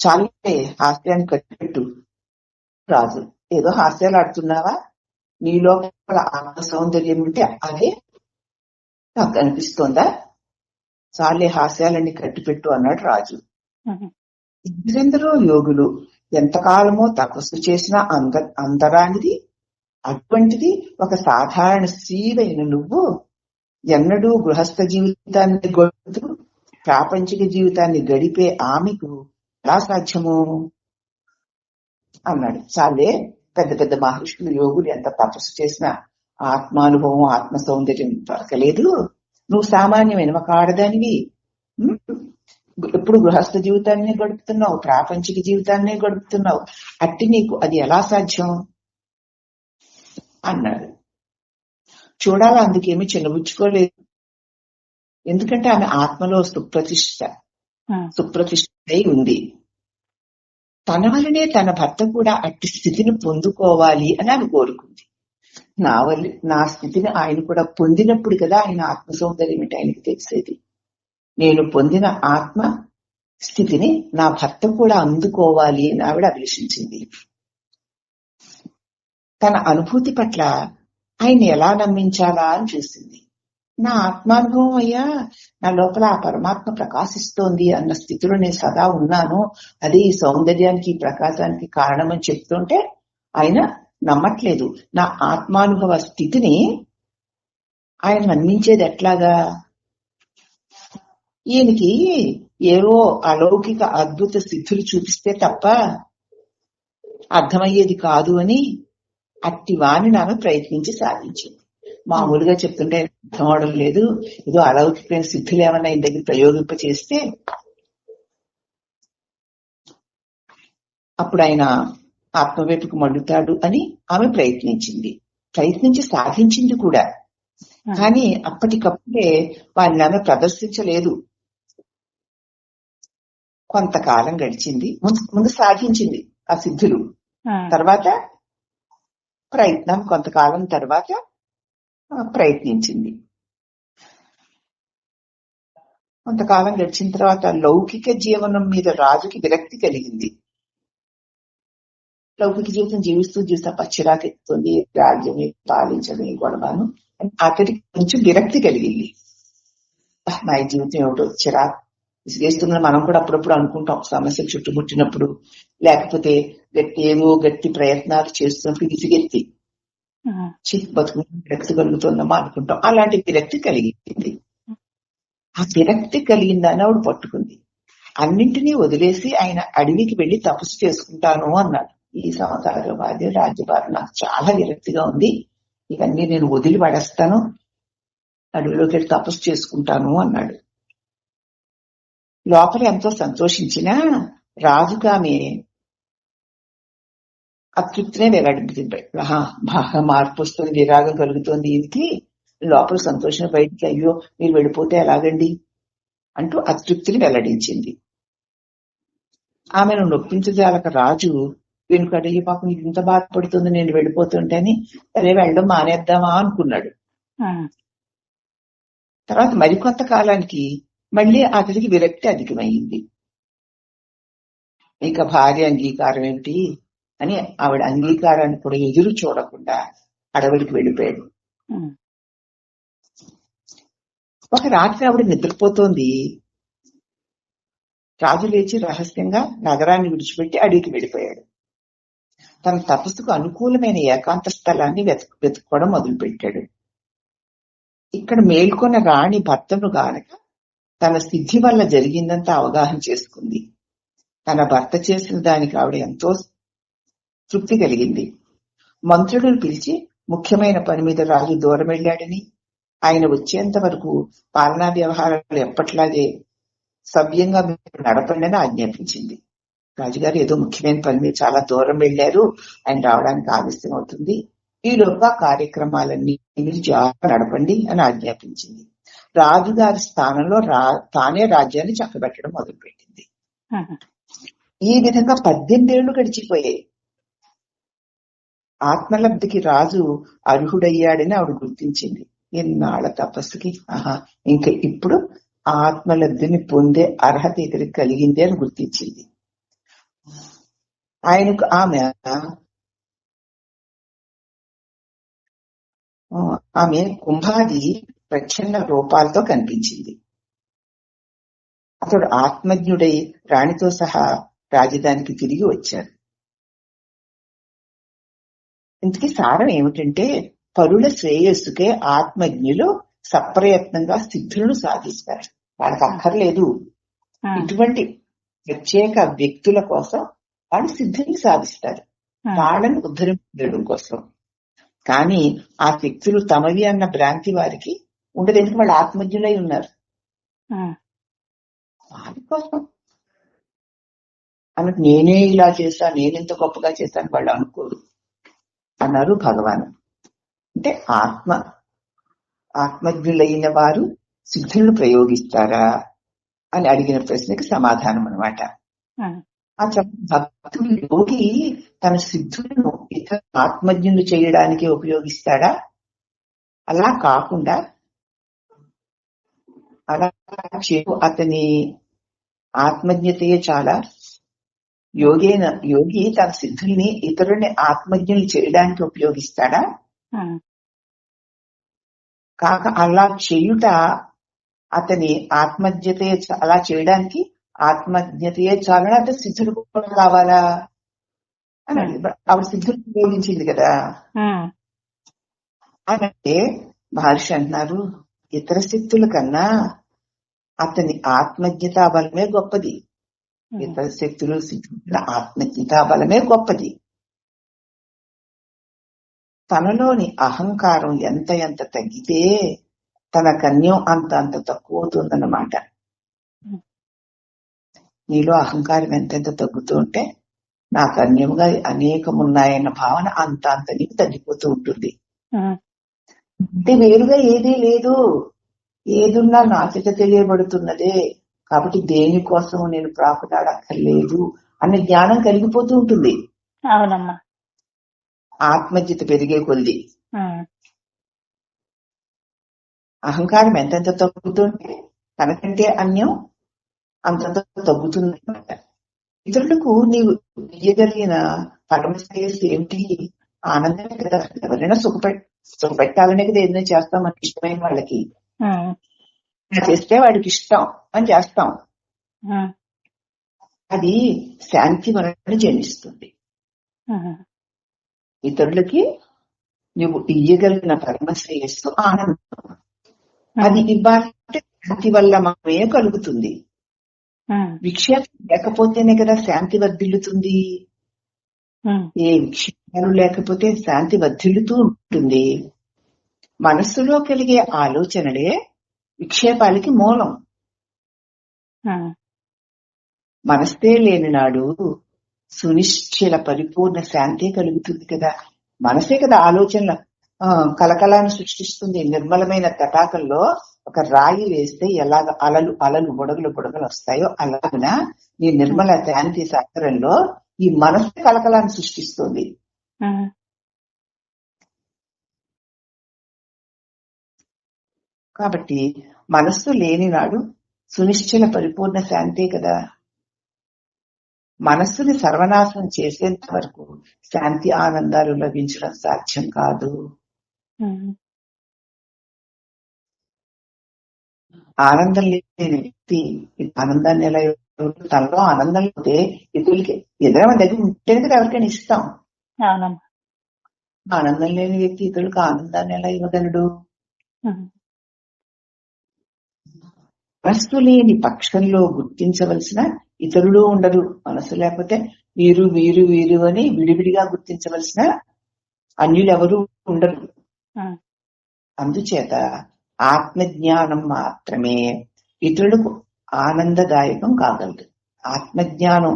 చాలే హాస్యాన్ని కట్టిపెట్టు రాజు. ఏదో హాస్యాలు ఆడుతున్నావా? నీ లోపల ఆత్మ సౌందర్యం ఉంటే అదే నాకు కనిపిస్తోందా? చాలే హాస్యాలన్నీ కట్టిపెట్టు అన్నాడు రాజు. ఇంద్రెందరో యోగులు ఎంతకాలమో తపస్సు చేసినా అందరానిది. అటువంటిది ఒక సాధారణ స్త్రీవైన నువ్వు ఎన్నడూ గృహస్థ జీవితాన్ని గడుపుతూ ప్రాపంచిక జీవితాన్ని గడిపే ఆమెకు ఎలా సాధ్యము అన్నాడు. చాలే, పెద్ద పెద్ద మహర్షులు యోగులు ఎంత తపస్సు చేసినా ఆత్మానుభవం ఆత్మ సౌందర్యం దొరకలేదు. నువ్వు సామాన్యమైన ఒక ఆడదానివి, ఎప్పుడు గృహస్థ జీవితాన్ని గడుపుతున్నావు, ప్రాపంచిక జీవితాన్నే గడుపుతున్నావు. అట్టి నీకు అది ఎలా సాధ్యం అన్నాడు. చూడాలా, అందుకేమీ చిన్నబుచ్చుకోలేదు. ఎందుకంటే ఆమె ఆత్మలో సుప్రతిష్ఠై ఉంది. తన వల్లనే తన భర్త కూడా అట్టి స్థితిని పొందుకోవాలి అని ఆమె కోరుకుంది. నా స్థితిని ఆయన కూడా పొందినప్పుడు కదా ఆయన ఆత్మ సౌందర్యం ఏంటి ఆయనకి తెలిసేది. నేను పొందిన ఆత్మ స్థితిని నా భర్త కూడా అందుకోవాలి అని ఆవిడ అభిలషించింది. తన అనుభూతి పట్ల ఆయన ఎలా నమ్మించాలా అని చూసింది. నా ఆత్మానుభవం అయ్యా, నా లోపల ఆ పరమాత్మ ప్రకాశిస్తోంది అన్న స్థితిలో నేను సదా ఉన్నాను, అదే ఈ సౌందర్యానికి ప్రకాశానికి కారణమని చెప్తుంటే ఆయన నమ్మట్లేదు. నా ఆత్మానుభవ స్థితిని ఆయన నమ్మించేది ఎట్లాగా? ఈయనకి ఏవో అలౌకిక అద్భుత సిద్ధులు చూపిస్తే తప్ప అర్థమయ్యేది కాదు అని అట్టి వాణిని ఆమె ప్రయత్నించి సాధించింది. మామూలుగా చెప్తుంటే అర్థం అవడం లేదు, ఏదో అలౌకికమైన సిద్ధులు ఏమన్నా ఆయన దగ్గర ప్రయోగింప చేస్తే అప్పుడు ఆయన ఆత్మవైపుకు మళ్ళుతాడు అని ఆమె ప్రయత్నించి సాధించింది కూడా. కానీ అప్పటికప్పుడే వారిని ఆమె ప్రదర్శించలేదు. కొంతకాలం గడిచింది, ముందు సాధించింది ఆ సిద్ధులు, తర్వాత ప్రయత్నం కొంతకాలం తర్వాత ప్రయత్నించింది. కొంతకాలం గడిచిన తర్వాత లౌకిక జీవనం మీద రాజుకి విరక్తి కలిగింది. లౌకిక జీవితం జీవిస్తూ పచ్చిరాకెత్తుంది, రాజ్యమే పాలించడమే గొడవను. అతడికి కొంచెం విరక్తి కలిగింది. నా జీవితం ఏమిటో చిరాకు విసిగేస్తున్నా. మనం కూడా అప్పుడప్పుడు అనుకుంటాం, సమస్యలు చుట్టుముట్టినప్పుడు, లేకపోతే గట్టి ప్రయత్నాలు చేస్తున్నప్పుడు విసిగెత్తి బతుకు విరక్తి కలుగుతుందమ్మా అనుకుంటాం. అలాంటి విరక్తి కలిగింది. ఆ విరక్తి కలిగిందని ఆవిడ పట్టుకుంది. అన్నింటినీ వదిలేసి ఆయన అడవికి వెళ్లి తపస్సు చేసుకుంటాను అన్నాడు. ఈ సంసారవాది రాజ్యభారం నాకు చాలా విరక్తిగా ఉంది, ఇవన్నీ నేను వదిలి పడేస్తాను, అడవిలోకి వెళ్ళి తపస్సు చేసుకుంటాను అన్నాడు. లోపల ఎంతో సంతోషించినా రాజుకు ఆమె అతృప్తినే వెల్లడించింది. బాగా మార్పు వస్తుంది, విరాగం కలుగుతోంది ఈయనకి. లోపల సంతోషం బయటికి, అయ్యో మీరు వెళ్ళిపోతే ఎలాగండి అంటూ అతృప్తిని వెల్లడించింది. ఆమెను నొప్పించజాలక రాజు వెనుకడు, ఈ పాపం ఇంత బాధపడుతుంది నేను వెళ్ళిపోతుంటేని, సరే వెళ్ళడం మానేద్దామా అనుకున్నాడు. తర్వాత మరికొంత కాలానికి మళ్ళీ అతడికి విరక్తి అధికమైంది. ఇక భార్య అంగీకారం ఏమిటి అని ఆవిడ అంగీకారాన్ని కూడా ఎదురు చూడకుండా అడవులకు వెళ్ళిపోయాడు. ఒక రాత్రి ఆవిడ నిద్రపోతోంది. రాజు లేచి రహస్యంగా నగరాన్ని విడిచిపెట్టి అడవికి వెళ్ళిపోయాడు. తన తపస్సుకు అనుకూలమైన ఏకాంత స్థలాన్ని వెతుక్కోవడం మొదలుపెట్టాడు. ఇక్కడ మేల్కొన్న రాణి భర్తను గానక తన సిద్ధి వల్ల జరిగిందంతా అవగాహన చేసుకుంది. తన భర్త చేసిన దానికి ఆవిడ ఎంతో తృప్తి కలిగింది. మంత్రులను పిలిచి ముఖ్యమైన పని మీద రాజు దూరం వెళ్ళాడని, ఆయన వచ్చేంత వరకు పాలనా వ్యవహారాలు ఎప్పట్లాగే సవ్యంగా నడపండి అని ఆజ్ఞాపించింది. రాజుగారు ఏదో ముఖ్యమైన పని మీద చాలా దూరం వెళ్లారు, ఆయన రావడానికి ఆలస్యం అవుతుంది, ఈలోగా కార్యక్రమాలన్నీ మీరు జాగ్రత్తగా నడపండి అని ఆజ్ఞాపించింది. రాజుగారి స్థానంలో తానే రాజ్యాన్ని చక్కబెట్టడం మొదలుపెట్టింది. ఈ విధంగా 18 ఏళ్లు గడిచిపోయాయి. ఆత్మలబ్ధికి రాజు అర్హుడయ్యాడని ఆవిడ గుర్తించింది. ఎన్నాళ్ల తపస్సుకి ఇంకా ఇప్పుడు ఆత్మలబ్ధిని పొందే అర్హత ఇతరికి కలిగింది అని గుర్తించింది. ఆయనకు ఆమె కుంభాది ప్రచ్ఛన్న రూపాలతో కనిపించింది. అతడు ఆత్మజ్ఞుడై రాణితో సహా రాజధానికి తిరిగి వచ్చాడు. ఇంతకీ సారం ఏమిటంటే, పరుల శ్రేయస్సుకే ఆత్మజ్ఞులు సప్రయత్నంగా సిద్ధులను సాధిస్తారు. వాళ్ళకి అక్కర్లేదు, ఇటువంటి ప్రత్యేక వ్యక్తుల కోసం వాళ్ళు సిద్ధిని సాధిస్తారు, వాళ్ళని ఉద్ధరించడం కోసం. కానీ ఆ శక్తులు తమవి అన్న భ్రాంతి వారికి ఉండదు, ఎందుకు వాళ్ళు ఆత్మజ్ఞులై ఉన్నారు. వాళ్ళ కోసం అన్నట్టు నేనే ఇలా చేశాను, నేనెంత గొప్పగా చేశాను వాళ్ళు అనుకోరు అన్నారు భగవాన్. అంటే ఆత్మజ్ఞులైన వారు సిద్ధులను ప్రయోగిస్తారా అని అడిగిన ప్రశ్నకి సమాధానం అన్నమాట. ఆ భక్తుడు యోగి తన సిద్ధులను ఇతర ఆత్మజ్ఞులు చేయడానికి ఉపయోగిస్తాడా? అలా కాకుండా అతని ఆత్మజ్ఞతయే చాలా. యోగి తన సిద్ధుల్ని ఇతరుల్ని ఆత్మజ్ఞులు చేయడానికి ఉపయోగిస్తాడా? కాక అలా చేయుట అతని ఆత్మజ్ఞతయే, అలా చేయడానికి ఆత్మజ్ఞతయే చాలని అంటే సిద్ధులు కూడా కావాలా అని ఆవిడ సిద్ధులు ఉపయోగించింది కదా. అంటే మహర్షి అంటున్నారు, ఇతర శక్తుల కన్నా అతని ఆత్మజ్ఞతా బలమే గొప్పది. ఇతర శక్తులు సిద్ధుల ఆత్మజ్ఞతా బలమే గొప్పది. తనలోని అహంకారం ఎంత ఎంత తగ్గితే తన కన్యం అంత అంత తక్కువ అవుతుందన్నమాట. నీలో అహంకారం ఎంతెంత తగ్గుతూ ఉంటే నా కన్యముగా అనేకమున్నాయన్న భావన అంత అంత నీకు తగ్గిపోతూ ఉంటుంది. అంటే వేరుగా ఏదీ లేదు, ఏదున్నా నా చేత తెలియబడుతున్నదే, కాబట్టి దేనికోసం నేను ప్రాకులాడక్కర్లేదు అనే జ్ఞానం కలిగిపోతూ ఉంటుంది. అవునమ్మా. ఆత్మజ్ఞత పెరిగే కొద్ది అహంకారం ఎంతెంత తగ్గుతుంటే తనకంటే అన్యం అంతంత తగ్గుతుందన్నమాట. ఇతరులకు నీవు ఇయ్యగలిగిన పరమశ్రేయస్సు ఏమిటి? ఆనందమే కదా. ఎవరైనా సుఖపెట్టాలనే కదా ఏదైనా చేస్తాం మనకి ఇష్టమైన వాళ్ళకి. చేస్తే వాడికి ఇష్టం అని చేస్తాం, అది శాంతి వలన జనిస్తుంది. ఇతరులకి నువ్వు ఇయ్యగలిగిన పరమశ్రేయస్సు ఆనందం, అది ఇవ్వాలంటే శాంతి వల్ల మాత్రమే కలుగుతుంది. విక్షేపం లేకపోతేనే కదా శాంతి వర్ధిల్లుతుంది. ఏ విక్షేపాలు లేకపోతే శాంతి వర్ధిల్లుతూ ఉంటుంది. మనస్సులో కలిగే ఆలోచనలే విక్షేపాలకి మూలం. మనస్తే లేని నాడు సునిశ్చల పరిపూర్ణ శాంతి కలుగుతుంది కదా. మనసే కదా ఆలోచనల కలకలాన్ని సృష్టిస్తుంది. నిర్మలమైన తటాకంలో ఒక రాయి వేస్తే ఎలాగ అలలు అలలు బుడగలు బుడగలు వస్తాయో అలాగన ఈ నిర్మల శాంతి సాగరంలో ఈ మనసు కలకలాన్ని సృష్టిస్తుంది. కాబట్టి మనస్సు లేని నాడు సునిశ్చల పరిపూర్ణ శాంతే కదా. మనస్సుని సర్వనాశనం చేసేంత వరకు శాంతి ఆనందాలు లభించడం సాధ్యం కాదు. ఆనందం లేని వ్యక్తి ఆనందాన్ని ఎలా, తనలో ఆనందం లేకపోతే ఇతరులకి ఎదురైన దగ్గర ఉంటేనే కదా ఎవరికైనా ఇస్తాం. ఆనందం లేని వ్యక్తి ఇతరులకు ఆనందాన్ని ఎలా ఇవ్వగలడు? మనస్సు లేని పక్షంలో గుర్తించవలసిన ఇతరులు ఉండరు. మనసు లేకపోతే వీరు వీరు వీరు అని విడివిడిగా గుర్తించవలసిన అన్యులు ఎవరు ఉండరు. అందుచేత ఆత్మజ్ఞానం మాత్రమే ఇతరులకు ఆనందదాయకం కాగలదు. ఆత్మజ్ఞానం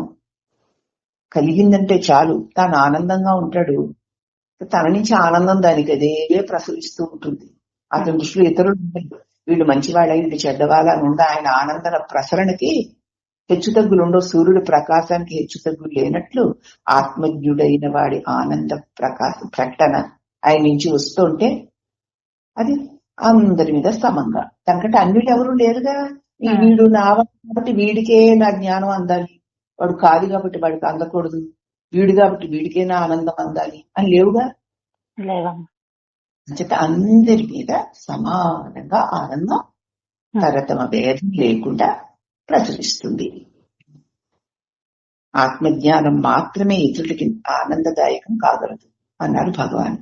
కలిగిందంటే చాలు, తాను ఆనందంగా ఉంటాడు. తన నుంచి ఆనందం దానికి అదే ప్రసరిస్తూ ఉంటుంది. అతని దృష్టిలో ఇతరులు వీళ్ళు మంచివాళ్ళ వీళ్ళు చెడ్డవాళ్ళ ఉండ ఆయన ఆనంద ప్రసరణకి హెచ్చు తగ్గులు ఉండవు. సూర్యుడు ప్రకాశానికి హెచ్చు తగ్గులు లేనట్లు ఆత్మజ్ఞుడైన వాడి ఆనంద ప్రకటన ఆయన నుంచి వస్తుంటే అది అందరి మీద సమంగా. తనకంటే అన్యులు ఎవరు లేరుగా. వీడు నా కాబట్టి వీడికే నా జ్ఞానం అందాలి, వాడు కాదు కాబట్టి వాడికి అందకూడదు, వీడు కాబట్టి వీడికైనా ఆనందం అందాలి అని లేవుగా. అంచేత అందరి మీద సమానంగా ఆనందం తరతమ భేదం లేకుండా ప్రసరిస్తుంది. ఆత్మజ్ఞానం మాత్రమే ఇతరులకి ఆనందదాయకం కాగలదు అన్నారు భగవాన్.